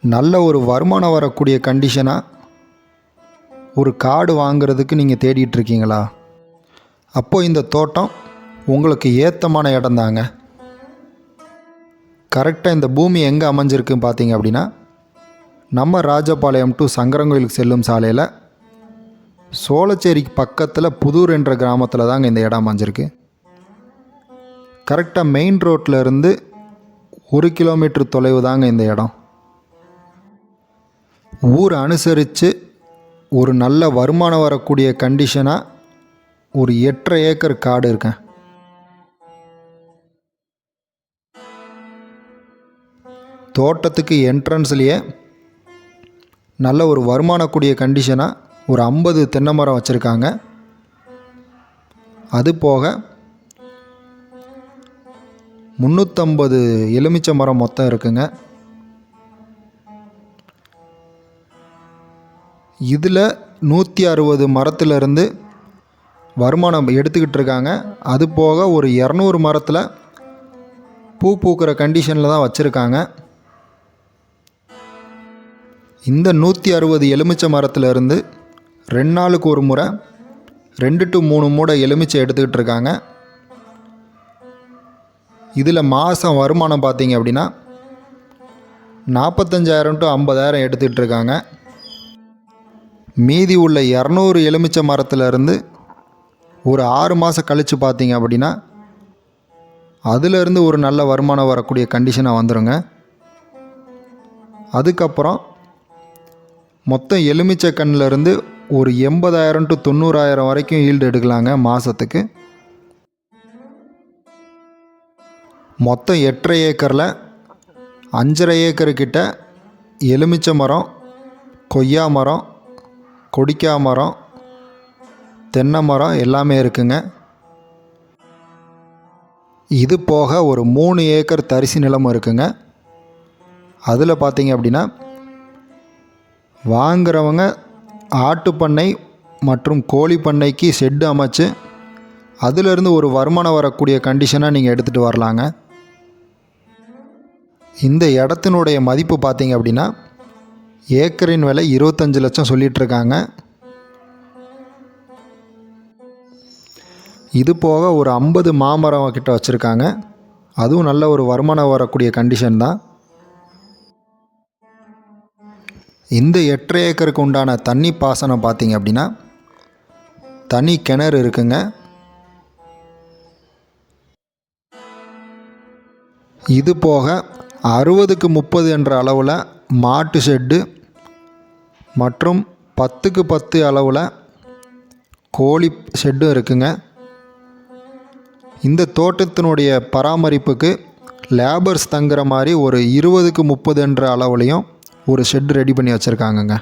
நல்ல ஒரு வருமானம் வரக்கூடிய கண்டிஷனாக ஒரு காடு வாங்கிறதுக்கு நீங்கள் தேடிட்டுருக்கீங்களா? அப்போது இந்த தோட்டம் உங்களுக்கு ஏத்தமான இடம் தாங்க. கரெக்டாக இந்த பூமி எங்கே அமைஞ்சிருக்குன்னு பார்த்தீங்க அப்படின்னா, நம்ம ராஜபாளையம் டு சங்கரங்கோயிலுக்கு செல்லும் சாலையில் சோளச்சேரிக்கு பக்கத்தில் புதூர் என்ற கிராமத்தில் தாங்க இந்த இடம் அமைஞ்சிருக்கு. கரெக்டாக மெயின் ரோட்டில் இருந்து 1 கிலோமீட்டர் தொலைவு தாங்க இந்த இடம். ஊர் அனுசரித்து ஒரு நல்ல வருமானம் வரக்கூடிய கண்டிஷனாக ஒரு 8.5 ஏக்கர் காடு இருக்கேன். தோட்டத்துக்கு என்ட்ரன்ஸ்லேயே நல்ல ஒரு வருமானக்கூடிய கண்டிஷனாக ஒரு 50 தென்னை மரம் வச்சுருக்காங்க. அது போக 350 எலுமிச்சை மரம் மொத்தம் இருக்குங்க. இதில் 160 மரத்துலேருந்து வருமானம் எடுத்துக்கிட்டு இருக்காங்க. அது போக ஒரு 200 மரத்தில் பூ பூக்கிற கண்டிஷனில் தான் வச்சுருக்காங்க. இந்த 160 எலுமிச்சை மரத்துலேருந்து 2 நாளுக்கு ஒரு முறை 2 to 3 மூடை எலுமிச்சை எடுத்துக்கிட்டு இருக்காங்க. இதில் மாதம் வருமானம் பார்த்தீங்க அப்படின்னா 45,000 to 50,000 எடுத்துக்கிட்டு இருக்காங்க. மீதி உள்ள 200 எலுமிச்சை மரத்துலேருந்து ஒரு 6 மாதம் கழித்து பார்த்தீங்க அப்படின்னா அதிலேருந்து ஒரு நல்ல வருமானம் வரக்கூடிய கண்டிஷனாக வந்துடுங்க. அதுக்கப்புறம் மொத்தம் எலுமிச்சை கண்ணிலேருந்து ஒரு 80,000 to 90,000 வரைக்கும் ஈல்டு எடுக்கலாங்க மாதத்துக்கு. மொத்தம் 8.5 ஏக்கரில் 5.5 ஏக்கருக்கிட்ட எலுமிச்சை மரம், கொய்யா மரம், கொடிக்கா மரம், தென்னை மரம் எல்லாமே இருக்குங்க. இது போக ஒரு 3 ஏக்கர் தரிசு நிலமும் இருக்குங்க. அதில் பார்த்தீங்க அப்படின்னா வாங்குறவங்க ஆட்டுப்பண்ணை மற்றும் கோழி பண்ணைக்கு ஷெட்டு அமைச்சு அதிலிருந்து ஒரு வருமானம் வரக்கூடிய கண்டிஷனாக நீங்கள் எடுத்துகிட்டு வரலாங்க. இந்த இடத்தினுடைய மதிப்பு பார்த்தீங்க அப்படின்னா ஏக்கரின் விலை 25 லட்சம் சொல்லிகிட்ருக்காங்க. இது போக ஒரு 50 மாமரம் கிட்ட வச்சுருக்காங்க. அதுவும் நல்ல ஒரு வருமானம் வரக்கூடிய கண்டிஷன் தான். இந்த 8.5 ஏக்கருக்கு உண்டான தண்ணி பாசனம் பார்த்தீங்க அப்படின்னா தனி கிணறு இருக்குங்க. இது போக 60க்கு 30 என்ற அளவில் மாட்டு ஷெட்டு மற்றும் 10க்கு 10 அளவில் கோழி ஷெட்டும் இருக்குங்க. இந்த தோட்டத்தினுடைய பராமரிப்புக்கு லேபர்ஸ் தங்குற மாதிரி ஒரு 20க்கு 30 என்ற அளவுலையும் ஒரு ஷெட் ரெடி பண்ணி வச்சுருக்காங்கங்க.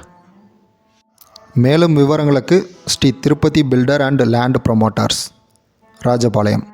மேலும் விவரங்களுக்கு Shri Tirupati builder and land promoters, Rajapalayam.